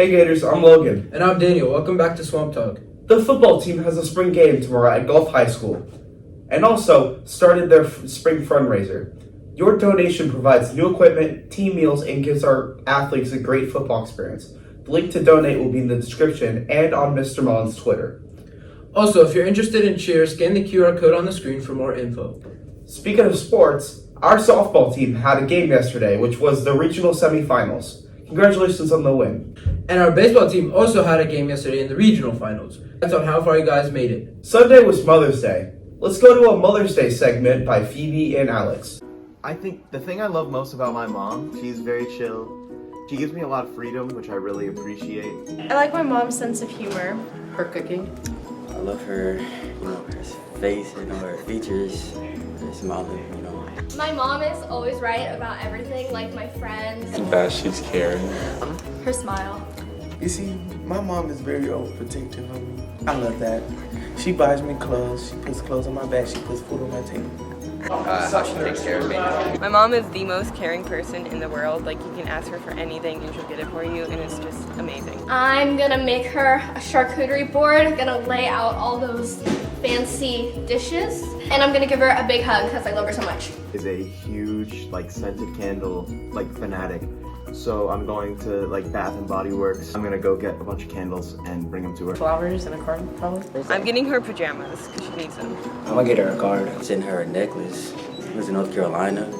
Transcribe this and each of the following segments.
Hey Gators, I'm Logan. And I'm Daniel. Welcome back to Swamp Talk. The football team has a spring game tomorrow at Gulf High School and also started their spring fundraiser. Your donation provides new equipment, team meals, and gives our athletes a great football experience. The link to donate will be in the description and on Mr. Mullen's Twitter. Also, if you're interested in cheer, scan the QR code on the screen for more info. Speaking of sports, our softball team had a game yesterday, which was the regional semifinals. Congratulations on the win. And our baseball team also had a game yesterday in the regional finals. That's on how far you guys made it. Sunday was Mother's Day. Let's go to a Mother's Day segment by Phoebe and Alex. I think the thing I love most about my mom, she's very chill. She gives me a lot of freedom, which I really appreciate. I like my mom's sense of humor. Her cooking. I love her, her face, her features, her smiling, My mom is always right about everything, like my friends. The best, she's caring. Her smile. You see, my mom is very overprotective of me. I love that. She buys me clothes, she puts clothes on my back, she puts food on my table. How she takes care of me. My mom is the most caring person in the world. Like, you can ask her for anything and she'll get it for you, and it's just amazing. I'm gonna make her a charcuterie board. I'm gonna lay out all those fancy dishes, and I'm gonna give her a big hug because I love her so much. Is a huge scented candle fanatic. So I'm going to Bath and Body Works. I'm gonna go get a bunch of candles and bring them to her. Flowers and a card, probably. I'm getting her pajamas because she needs them. I'm gonna get her a card, send her a necklace. It was in North Carolina.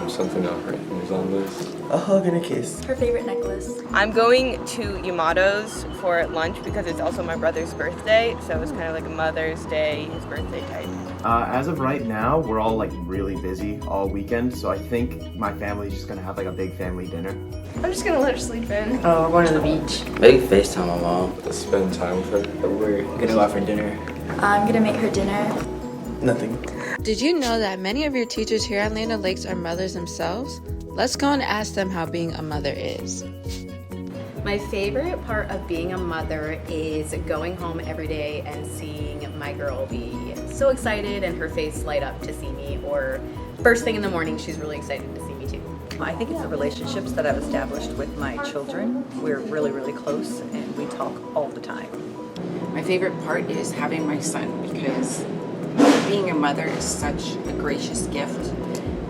Something on her Amazon list. A hug and a kiss. Her favorite necklace. I'm going to Yamato's for lunch because it's also my brother's birthday, so it's kind of like a Mother's Day, his birthday type. As of right now, we're all really busy all weekend, so I think my family's just gonna have a big family dinner. I'm just gonna let her sleep in. Oh, we're going to the beach. Maybe FaceTime my mom. Let's spend time with her. We're gonna go out for dinner. I'm gonna make her dinner. Nothing. Did you know that many of your teachers here at Land O'Lakes are mothers themselves? Let's go and ask them how being a mother is. My favorite part of being a mother is going home every day and seeing my girl be so excited and her face light up to see me, or first thing in the morning she's really excited to see me too. I think it's the relationships that I've established with my children. We're really, really close and we talk all the time. My favorite part is having my son, because being a mother is such a gracious gift,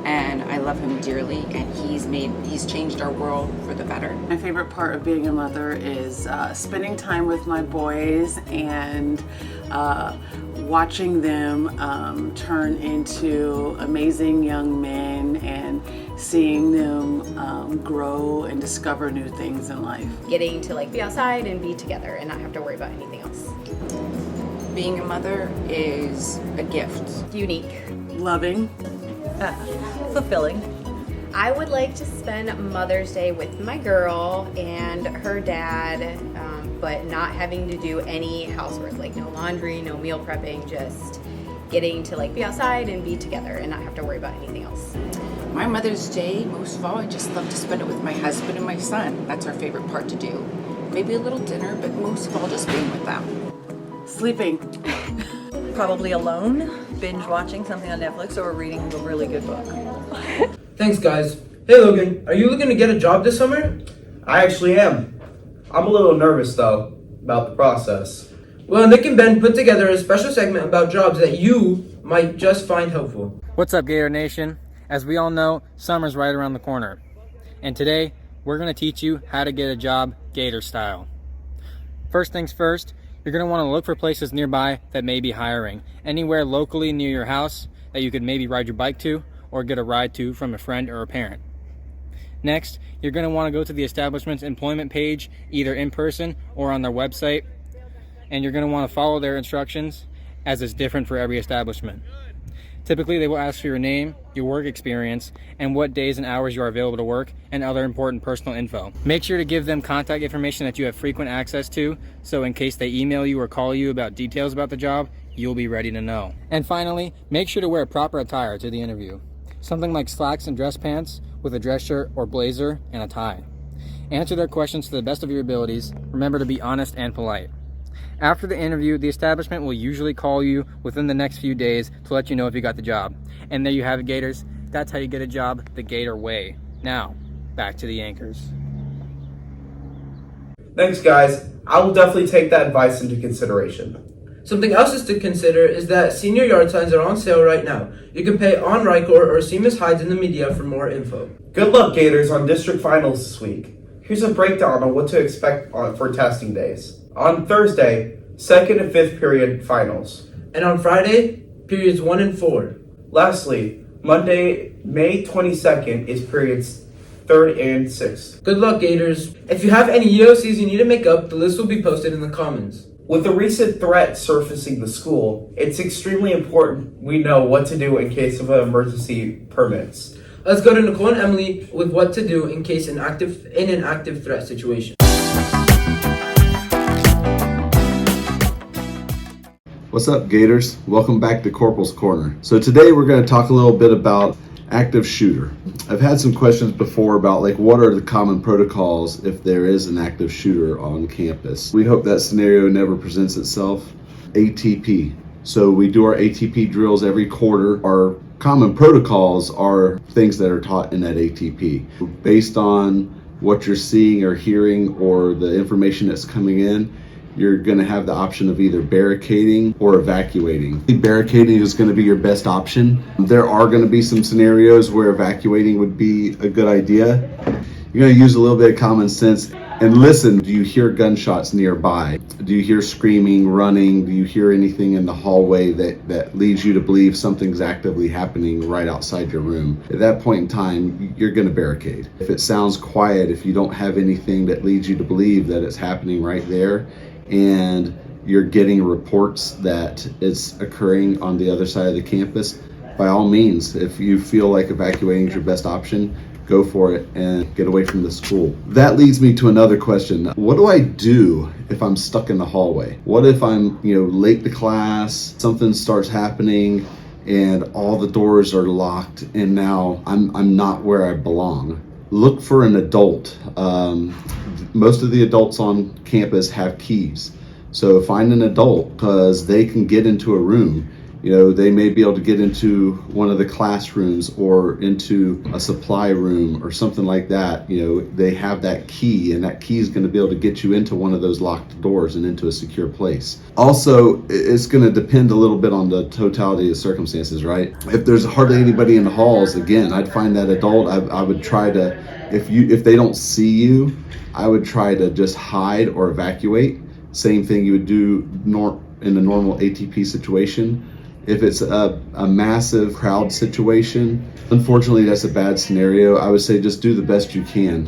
and I love him dearly, and he's changed our world for the better. My favorite part of being a mother is spending time with my boys and watching them turn into amazing young men and seeing them grow and discover new things in life. Getting to be outside and be together and not have to worry about anything else. Being a mother is a gift. Unique. Loving. Fulfilling. I would like to spend Mother's Day with my girl and her dad, but not having to do any housework, no laundry, no meal prepping, just getting to be outside and be together and not have to worry about anything else. My Mother's Day, most of all, I just love to spend it with my husband and my son. That's our favorite part to do. Maybe a little dinner, but most of all, just being with them. Sleeping. Probably alone, binge watching something on Netflix, or reading a really good book. Thanks, guys. Hey, Logan, are you looking to get a job this summer? I actually am. I'm a little nervous though about the process. Well, Nick and Ben put together a special segment about jobs that you might just find helpful. What's up, Gator Nation? As we all know, summer's right around the corner. And today, we're going to teach you how to get a job Gator style. First things first, you're going to want to look for places nearby that may be hiring. Anywhere locally near your house that you could maybe ride your bike to or get a ride to from a friend or a parent. Next, you're going to want to go to the establishment's employment page, either in person or on their website, and you're going to want to follow their instructions, as it's different for every establishment. Typically, they will ask for your name, your work experience, and what days and hours you are available to work, and other important personal info. Make sure to give them contact information that you have frequent access to, so in case they email you or call you about details about the job, you'll be ready to know. And finally, make sure to wear proper attire to the interview. Something like slacks and dress pants with a dress shirt or blazer and a tie. Answer their questions to the best of your abilities. Remember to be honest and polite. After the interview, the establishment will usually call you within the next few days to let you know if you got the job. And there you have it, Gators. That's how you get a job the Gator way. Now, back to the anchors. Thanks, guys. I will definitely take that advice into consideration. Something else is to consider is that senior yard signs are on sale right now. You can pay on Rycor or Seamus Hides in the media for more info. Good luck, Gators, on district finals this week. Here's a breakdown on what to expect for testing days. On Thursday, 2nd and 5th period finals. And on Friday, periods 1 and 4. Lastly, Monday, May 22nd is periods 3rd and 6th. Good luck, Gators. If you have any EOCs you need to make up, the list will be posted in the comments. With the recent threat surfacing the school, it's extremely important we know what to do in case of an emergency permits. Let's go to Nicole and Emily with what to do in case in an active threat situation. What's up, Gators? Welcome back to Corporal's Corner. So today we're going to talk a little bit about active shooter. I've had some questions before about what are the common protocols if there is an active shooter on campus. We hope that scenario never presents itself. ATP. So we do our ATP drills every quarter. Our common protocols are things that are taught in that ATP. Based on what you're seeing or hearing or the information that's coming in, you're going to have the option of either barricading or evacuating. Barricading is going to be your best option. There are going to be some scenarios where evacuating would be a good idea. You're going to use a little bit of common sense and listen. Do you hear gunshots nearby? Do you hear screaming, running? Do you hear anything in the hallway that leads you to believe something's actively happening right outside your room? At that point in time, you're going to barricade. If it sounds quiet, if you don't have anything that leads you to believe that it's happening right there, and you're getting reports that it's occurring on the other side of the campus, by all means, if you feel like evacuating is your best option, go for it and get away from the school. That leads me to another question. What do I do if I'm stuck in the hallway? What if I'm, late to class, something starts happening and all the doors are locked and now I'm not where I belong? Look for an adult. Most of the adults on campus have keys. So find an adult because they can get into a room. They may be able to get into one of the classrooms or into a supply room or something like that. They have that key, and that key is going to be able to get you into one of those locked doors and into a secure place. Also, it's going to depend a little bit on the totality of circumstances, right? If there's hardly anybody in the halls, again, I'd find that adult. I would try to, if they don't see you, I would try to just hide or evacuate. Same thing you would do in a normal ATP situation. If it's a massive crowd situation, unfortunately that's a bad scenario. I would say just do the best you can.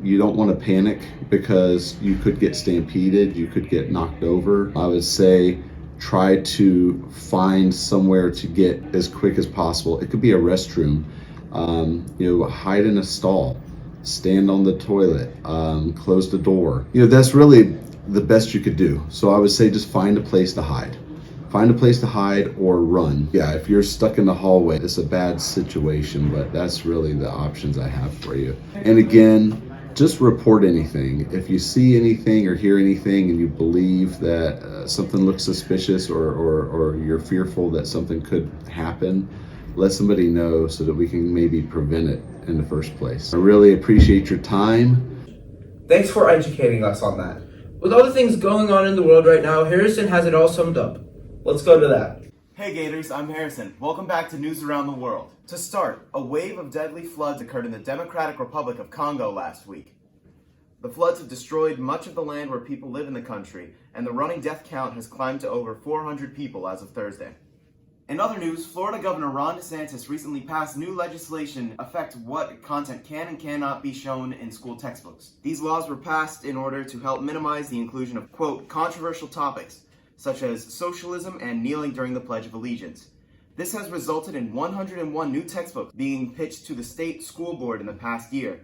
You don't want to panic because you could get stampeded, you could get knocked over. I would say try to find somewhere to get as quick as possible. It could be a restroom. Hide in a stall, stand on the toilet, close the door. That's really the best you could do. So I would say just find a place to hide. Find a place to hide or run. Yeah, if you're stuck in the hallway, it's a bad situation, but that's really the options I have for you. And again, just report anything. If you see anything or hear anything and you believe that something looks suspicious or you're fearful that something could happen, let somebody know so that we can maybe prevent it in the first place. I really appreciate your time. Thanks for educating us on that. With all the things going on in the world right now, Harrison has it all summed up. Let's go to that. Hey Gators, I'm Harrison. Welcome back to News Around the World. To start, a wave of deadly floods occurred in the Democratic Republic of Congo last week. The floods have destroyed much of the land where people live in the country, and the running death count has climbed to over 400 people as of Thursday. In other news, Florida Governor Ron DeSantis recently passed new legislation affect what content can and cannot be shown in school textbooks. These laws were passed in order to help minimize the inclusion of, quote, controversial topics, such as socialism and kneeling during the Pledge of Allegiance. This has resulted in 101 new textbooks being pitched to the state school board in the past year,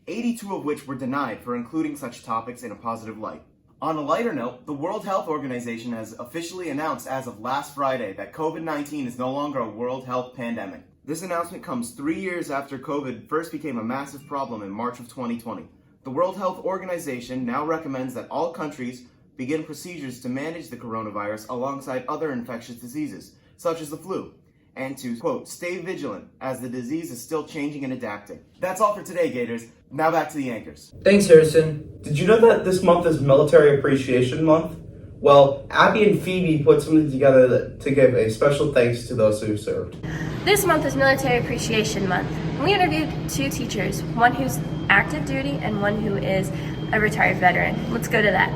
82 of which were denied for including such topics in a positive light. On a lighter note, the World Health Organization has officially announced as of last Friday that COVID-19 is no longer a world health pandemic. This announcement comes 3 years after COVID first became a massive problem in March of 2020. The World Health Organization now recommends that all countries begin procedures to manage the coronavirus alongside other infectious diseases, such as the flu, and to, quote, stay vigilant as the disease is still changing and adapting. That's all for today, Gators. Now back to the anchors. Thanks, Harrison. Did you know that this month is Military Appreciation Month? Well, Abby and Phoebe put something together to give a special thanks to those who served. This month is Military Appreciation Month. We interviewed 2 teachers, one who's active duty and one who is a retired veteran. Let's go to that.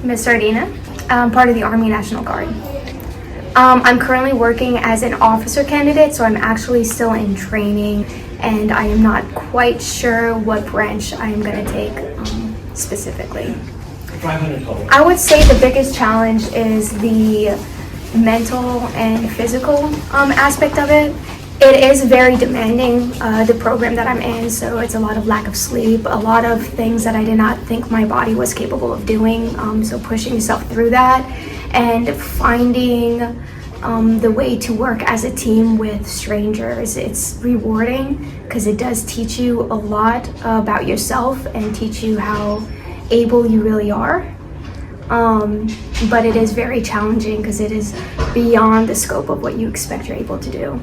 Ms. Sardina, I'm part of the Army National Guard. I'm currently working as an officer candidate, so I'm actually still in training, and I am not quite sure what branch I am going to take specifically. I would say the biggest challenge is the mental and physical aspect of it. It is very demanding, the program that I'm in, so it's a lot of lack of sleep, a lot of things that I did not think my body was capable of doing, so pushing yourself through that and finding the way to work as a team with strangers. It's rewarding because it does teach you a lot about yourself and teach you how able you really are. But it is very challenging because it is beyond the scope of what you expect you're able to do.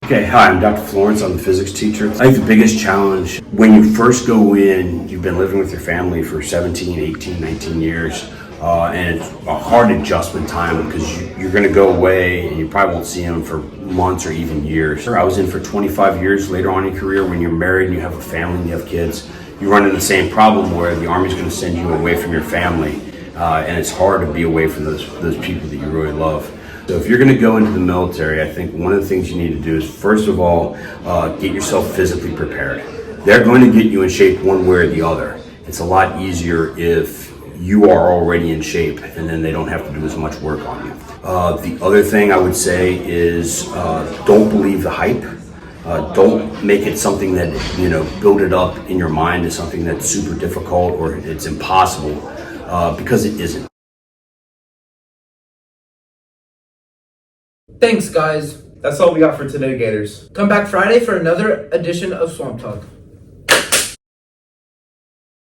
Okay, hi, I'm Dr. Florence. I'm the physics teacher. I think the biggest challenge when you first go in, you've been living with your family for 17, 18, 19 years, and it's a hard adjustment time because you're going to go away and you probably won't see them for months or even years. I was in for 25 years later on in your career. When you're married and you have a family and you have kids, you run into the same problem where the Army's going to send you away from your family, and it's hard to be away from those people that you really love. So if you're going to go into the military, I think one of the things you need to do is, first of all, get yourself physically prepared. They're going to get you in shape one way or the other. It's a lot easier if you are already in shape and then they don't have to do as much work on you. The other thing I would say is don't believe the hype. Don't make it something that, build it up in your mind as something that's super difficult or it's impossible, because it isn't. Thanks, guys. That's all we got for today, Gators. Come back Friday for another edition of Swamp Talk.